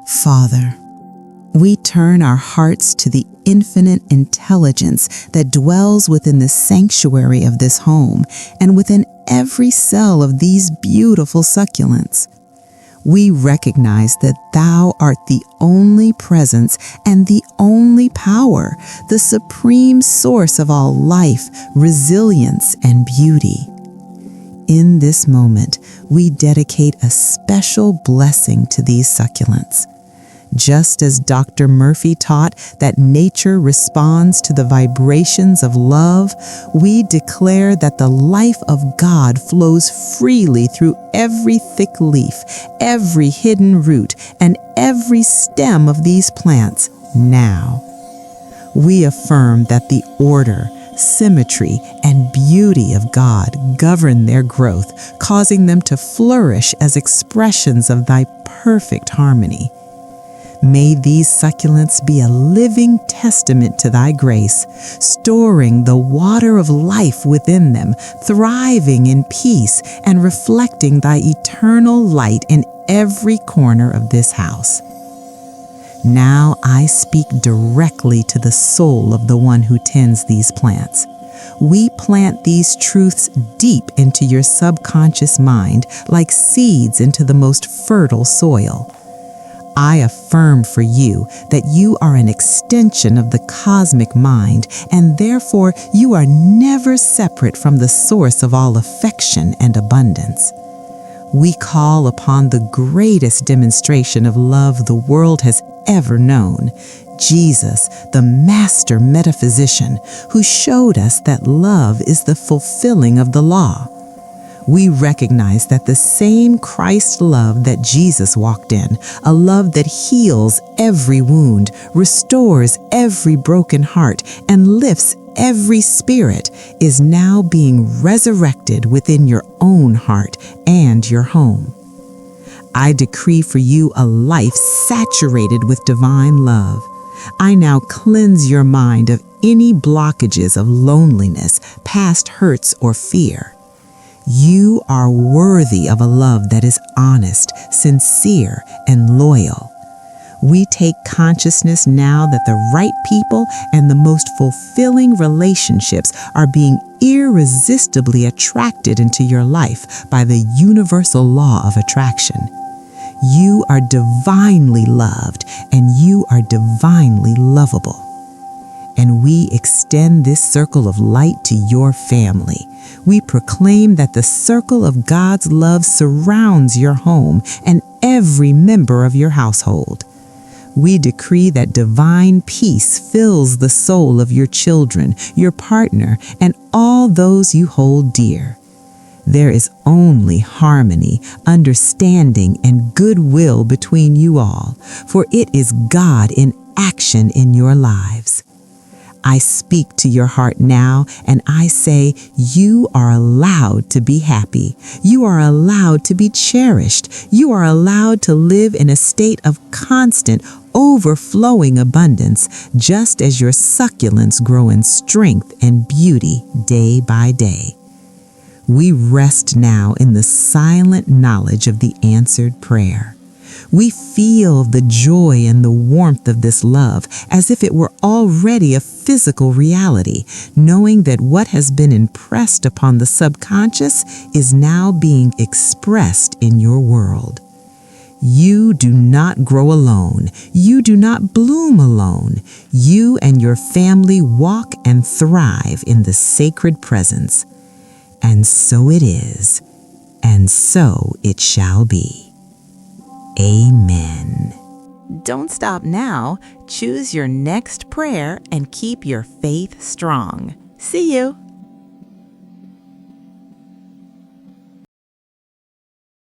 Father, we turn our hearts to the infinite intelligence that dwells within the sanctuary of this home and within every cell of these beautiful succulents. We recognize that Thou art the only presence and the only power, the supreme source of all life, resilience, and beauty. In this moment, we dedicate a special blessing to these succulents. Just as Dr. Murphy taught that nature responds to the vibrations of love, we declare that the life of God flows freely through every thick leaf, every hidden root, and every stem of these plants now. We affirm that the order, symmetry, and beauty of God govern their growth, causing them to flourish as expressions of Thy perfect harmony. May these succulents be a living testament to Thy grace, storing the water of life within them, thriving in peace, and reflecting Thy eternal light in every corner of this house. Now I speak directly to the soul of the one who tends these plants. We plant these truths deep into your subconscious mind like seeds into the most fertile soil. I affirm for you that you are an extension of the cosmic mind, and therefore you are never separate from the source of all affection and abundance. We call upon the greatest demonstration of love the world has ever known, Jesus, the master metaphysician, who showed us that love is the fulfilling of the law. We recognize that the same Christ love that Jesus walked in, a love that heals every wound, restores every broken heart, and lifts every spirit, is now being resurrected within your own heart and your home. I decree for you a life saturated with divine love. I now cleanse your mind of any blockages of loneliness, past hurts, or fear. You are worthy of a love that is honest, sincere, and loyal. We take consciousness now that the right people and the most fulfilling relationships are being irresistibly attracted into your life by the universal law of attraction. You are divinely loved, and you are divinely lovable. And we extend this circle of light to your family. We proclaim that the circle of God's love surrounds your home and every member of your household. We decree that divine peace fills the soul of your children, your partner, and all those you hold dear. There is only harmony, understanding, and goodwill between you all, for it is God in action in your lives. I speak to your heart now, and I say, you are allowed to be happy. You are allowed to be cherished. You are allowed to live in a state of constant, overflowing abundance, just as your succulents grow in strength and beauty day by day. We rest now in the silent knowledge of the answered prayer. We feel the joy and the warmth of this love as if it were already a physical reality, knowing that what has been impressed upon the subconscious is now being expressed in your world. You do not grow alone. You do not bloom alone. You and your family walk and thrive in the sacred presence. And so it is, and so it shall be. Amen. Don't stop now. Choose your next prayer and keep your faith strong. See you.